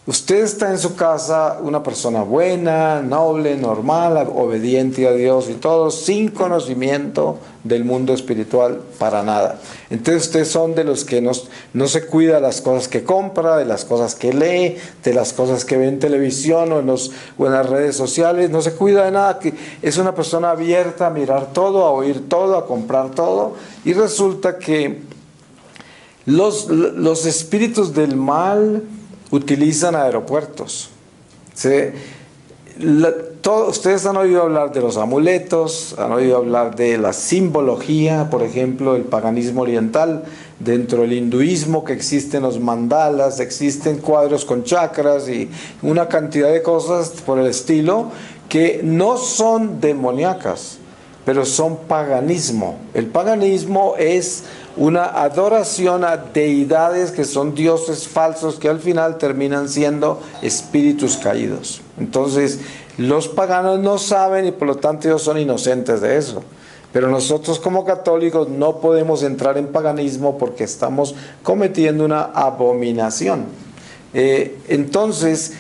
Usted está en su casa, una persona buena, noble, normal, obediente a Dios y todo, sin conocimiento del mundo espiritual para nada. Entonces ustedes son de los que no se cuida de las cosas que compra, de las cosas que lee, de las cosas que ve en televisión o en las redes sociales, no se cuida de nada, que es una persona abierta a mirar todo, a oír todo, a comprar todo, y resulta que los espíritus del mal utilizan aeropuertos. Ustedes han oído hablar de los amuletos, han oído hablar de la simbología, por ejemplo, el paganismo oriental. Dentro del hinduismo que existen los mandalas, existen cuadros con chakras y una cantidad de cosas por el estilo que no son demoníacas, pero son paganismo. El paganismo es una adoración a deidades que son dioses falsos que al final terminan siendo espíritus caídos. Entonces, los paganos no saben y por lo tanto ellos son inocentes de eso. Pero nosotros como católicos no podemos entrar en paganismo porque estamos cometiendo una abominación. Entonces,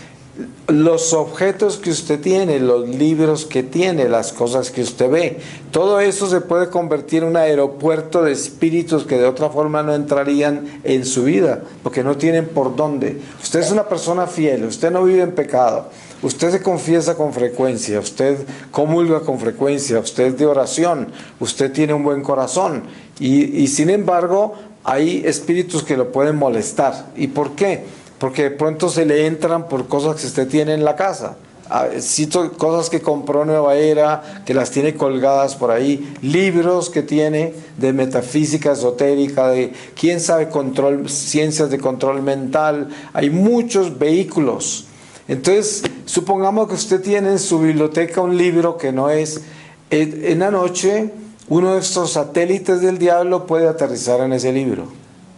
los objetos que usted tiene, los libros que tiene, las cosas que usted ve, todo eso se puede convertir en un aeropuerto de espíritus que de otra forma no entrarían en su vida, porque no tienen por dónde. Usted es una persona fiel, usted no vive en pecado, usted se confiesa con frecuencia, usted comulga con frecuencia, usted es de oración, usted tiene un buen corazón, y sin embargo hay espíritus que lo pueden molestar. ¿Y por qué? Porque de pronto se le entran por cosas que usted tiene en la casa. Cito cosas que compró Nueva Era, que las tiene colgadas por ahí, libros que tiene de metafísica esotérica, de quién sabe ciencias de control mental. Hay muchos vehículos. Entonces, supongamos que usted tiene en su biblioteca un libro que no es. En la noche, uno de estos satélites del diablo puede aterrizar en ese libro,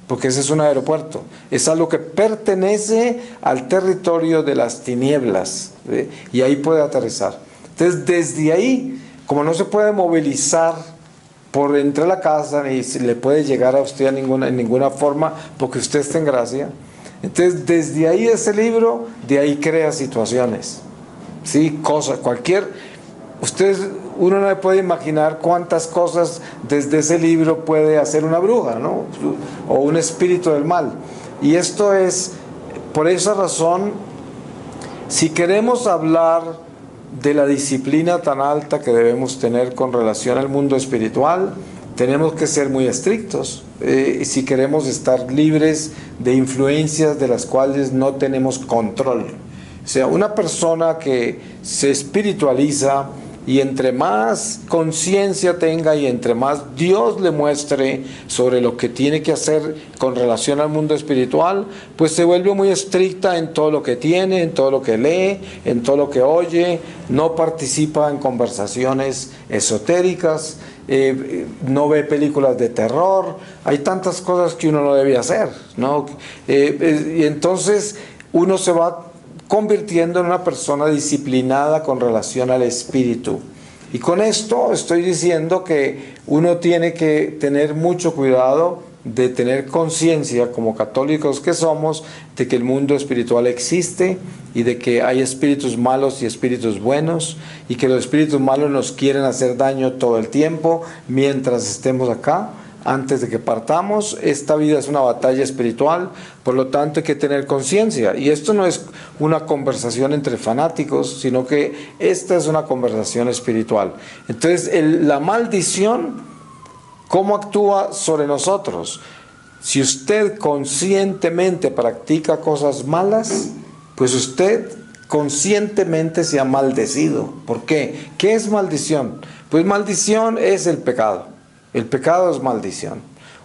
porque ese es un aeropuerto, es algo que pertenece al territorio de las tinieblas, ¿sí? Y ahí puede aterrizar. Entonces, desde ahí, como no se puede movilizar por entre la casa, ni se le puede llegar a usted en ninguna forma, porque usted está en gracia, entonces desde ahí ese libro, de ahí crea situaciones, ¿sí? Cosas, uno no le puede imaginar cuántas cosas desde ese libro puede hacer una bruja, ¿no? O un espíritu del mal. Y esto es, por esa razón, si queremos hablar de la disciplina tan alta que debemos tener con relación al mundo espiritual, tenemos que ser muy estrictos. Si queremos estar libres de influencias de las cuales no tenemos control. O sea, una persona que se espiritualiza, y entre más conciencia tenga y entre más Dios le muestre sobre lo que tiene que hacer con relación al mundo espiritual, pues se vuelve muy estricta en todo lo que tiene, en todo lo que lee, en todo lo que oye, no participa en conversaciones esotéricas, no ve películas de terror. Hay tantas cosas que uno no debe hacer, ¿no? Y entonces uno se va convirtiendo en una persona disciplinada con relación al espíritu. Y con esto estoy diciendo que uno tiene que tener mucho cuidado de tener conciencia, como católicos que somos, de que el mundo espiritual existe y de que hay espíritus malos y espíritus buenos, y que los espíritus malos nos quieren hacer daño todo el tiempo mientras estemos acá. Antes de que partamos, esta vida es una batalla espiritual, por lo tanto hay que tener conciencia. Y esto no es una conversación entre fanáticos, sino que esta es una conversación espiritual. Entonces, la maldición, ¿cómo actúa sobre nosotros? Si usted conscientemente practica cosas malas, pues usted conscientemente se ha maldecido. ¿Por qué? ¿Qué es maldición? Pues maldición es el pecado. El pecado es maldición.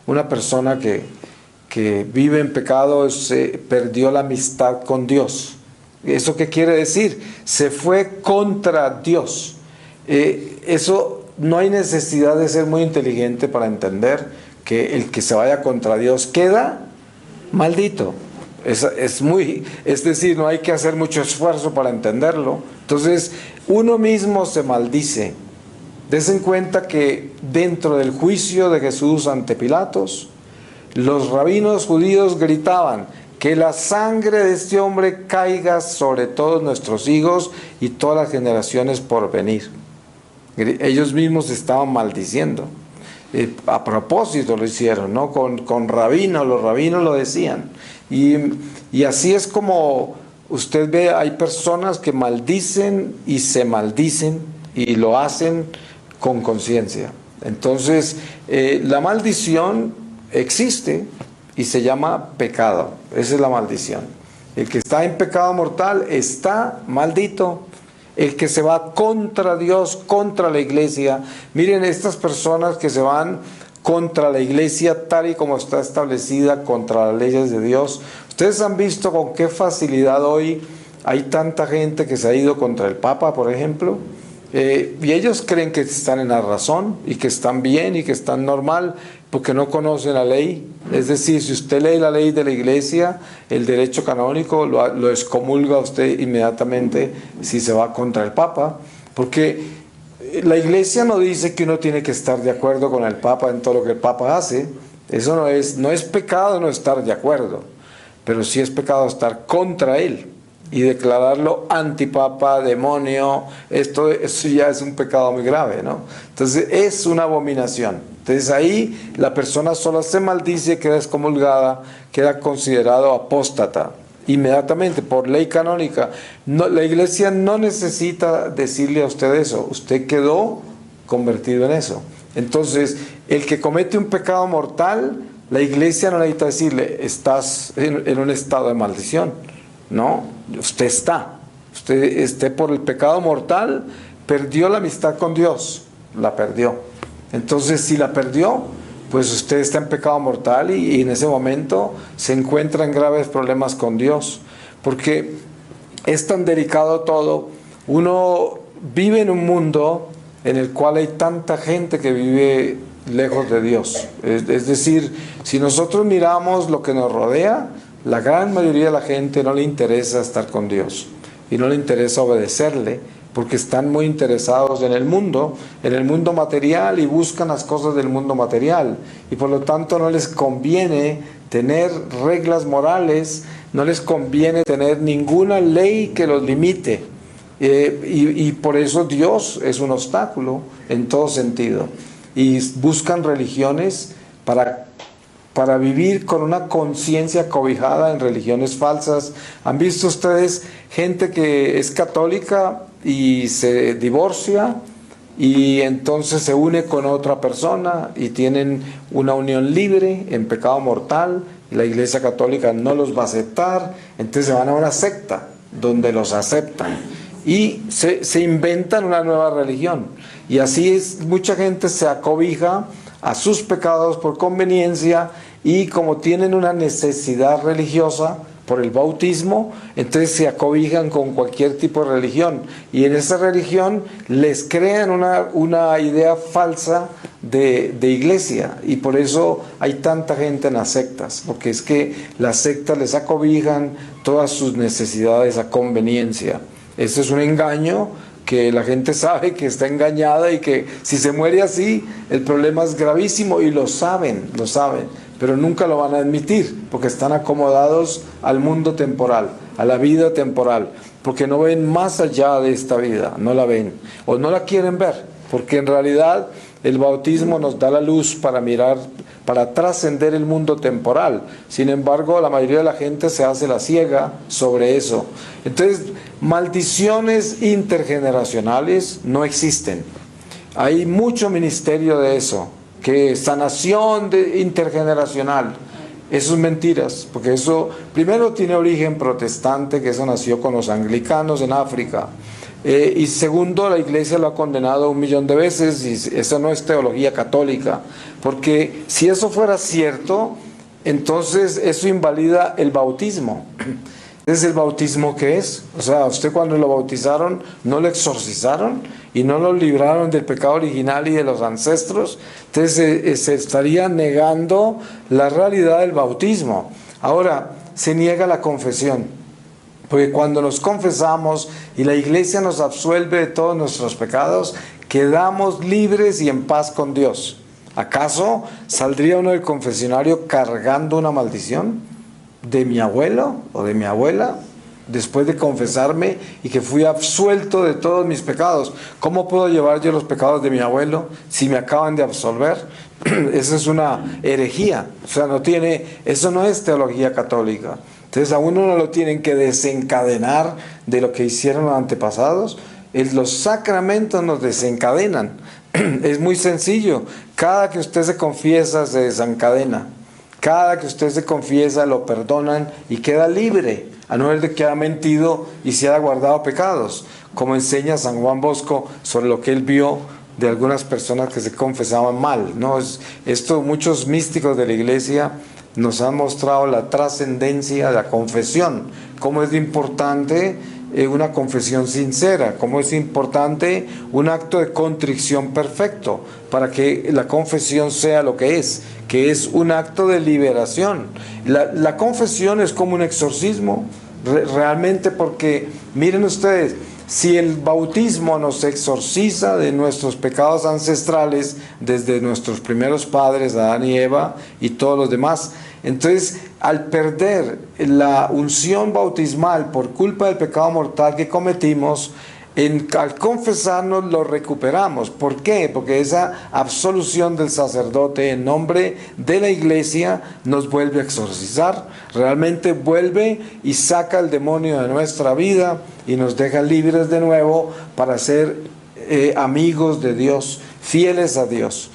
Una persona que vive en pecado se perdió la amistad con Dios. ¿Eso qué quiere decir? Se fue contra Dios. Eso no hay necesidad de ser muy inteligente para entender que el que se vaya contra Dios queda maldito. Es decir, no hay que hacer mucho esfuerzo para entenderlo. Entonces, uno mismo se maldice. Des en cuenta que dentro del juicio de Jesús ante Pilatos, los rabinos judíos gritaban: que la sangre de este hombre caiga sobre todos nuestros hijos y todas las generaciones por venir. Ellos mismos estaban maldiciendo. A propósito lo hicieron, ¿no? Con rabinos, los rabinos lo decían. Y así es como usted ve, hay personas que maldicen y se maldicen y lo hacen con conciencia. Entonces, la maldición existe y se llama pecado. Esa es la maldición. El que está en pecado mortal está maldito. El que se va contra Dios, contra la iglesia. Miren, estas personas que se van contra la iglesia tal y como está establecida, contra las leyes de Dios. Ustedes han visto con qué facilidad hoy hay tanta gente que se ha ido contra el Papa, por ejemplo. Y ellos creen que están en la razón y que están bien y que están normal porque no conocen la ley. Es decir, si usted lee la ley de la iglesia, el derecho canónico, lo excomulga usted inmediatamente si se va contra el Papa, porque la iglesia no dice que uno tiene que estar de acuerdo con el Papa en todo lo que el Papa hace. Eso no es pecado no estar de acuerdo, pero sí es pecado estar contra él y declararlo antipapa, demonio. Eso ya es un pecado muy grave, ¿no? Entonces es una abominación. Entonces ahí la persona solo se maldice, queda excomulgada, queda considerado apóstata inmediatamente por ley canónica. No, la iglesia no necesita decirle a usted eso, usted quedó convertido en eso. Entonces el que comete un pecado mortal, la iglesia no necesita decirle estás en un estado de maldición. No, usted por el pecado mortal perdió la amistad con Dios, la perdió. Entonces si la perdió, pues usted está en pecado mortal y en ese momento se encuentra en graves problemas con Dios, porque es tan delicado todo. Uno vive en un mundo en el cual hay tanta gente que vive lejos de Dios. Es decir, si nosotros miramos lo que nos rodea, la gran mayoría de la gente no le interesa estar con Dios y no le interesa obedecerle porque están muy interesados en el mundo material y buscan las cosas del mundo material y por lo tanto no les conviene tener reglas morales, no les conviene tener ninguna ley que los limite y por eso Dios es un obstáculo en todo sentido y buscan religiones para vivir con una conciencia cobijada en religiones falsas. ¿Han visto ustedes gente que es católica y se divorcia y entonces se une con otra persona y tienen una unión libre en pecado mortal? La iglesia católica no los va a aceptar, entonces se van a una secta donde los aceptan y se inventan una nueva religión. Y así es, mucha gente se acobija a sus pecados por conveniencia y como tienen una necesidad religiosa por el bautismo, entonces se acobijan con cualquier tipo de religión y en esa religión les crean una idea falsa de iglesia y por eso hay tanta gente en las sectas, porque es que las sectas les acobijan todas sus necesidades a conveniencia. Eso es un engaño que la gente sabe que está engañada y que si se muere así, el problema es gravísimo y lo saben, pero nunca lo van a admitir porque están acomodados al mundo temporal, a la vida temporal, porque no ven más allá de esta vida, no la ven o no la quieren ver, porque en realidad el bautismo nos da la luz para mirar, para trascender el mundo temporal. Sin embargo, la mayoría de la gente se hace la ciega sobre eso. Entonces, maldiciones intergeneracionales no existen. Hay mucho ministerio de eso, que sanación intergeneracional. Eso es mentiras, porque eso primero tiene origen protestante, que eso nació con los anglicanos en África. Y segundo, la iglesia lo ha condenado 1.000.000 de veces y eso no es teología católica, porque si eso fuera cierto, entonces eso invalida el bautismo. ¿Es el bautismo qué es? O sea, usted cuando lo bautizaron, ¿no lo exorcizaron y no lo libraron del pecado original y de los ancestros? Entonces se estaría negando la realidad del bautismo. Ahora, se niega la confesión. Porque cuando nos confesamos y la iglesia nos absuelve de todos nuestros pecados, quedamos libres y en paz con Dios. ¿Acaso saldría uno del confesionario cargando una maldición? de mi abuelo o de mi abuela, después de confesarme y que fui absuelto de todos mis pecados? ¿Cómo puedo llevar yo los pecados de mi abuelo si me acaban de absolver? Esa es una herejía, o sea, eso no es teología católica. Entonces a uno no lo tienen que desencadenar de lo que hicieron los antepasados. Los sacramentos nos desencadenan. Es muy sencillo. Cada que usted se confiesa, se desencadena. Cada que usted se confiesa, lo perdonan y queda libre, a no ser de que haya mentido y se haya guardado pecados, como enseña San Juan Bosco sobre lo que él vio de algunas personas que se confesaban mal, ¿no? Muchos místicos de la Iglesia nos han mostrado la trascendencia de la confesión, cómo es importante una confesión sincera, cómo es importante un acto de contrición perfecto para que la confesión sea lo que es un acto de liberación. La confesión es como un exorcismo, realmente, porque miren ustedes, si el bautismo nos exorciza de nuestros pecados ancestrales desde nuestros primeros padres, Adán y Eva y todos los demás, entonces al perder la unción bautismal por culpa del pecado mortal que cometimos, al confesarnos lo recuperamos. ¿Por qué? Porque esa absolución del sacerdote en nombre de la Iglesia nos vuelve a exorcizar, realmente vuelve y saca el demonio de nuestra vida y nos deja libres de nuevo para ser amigos de Dios, fieles a Dios.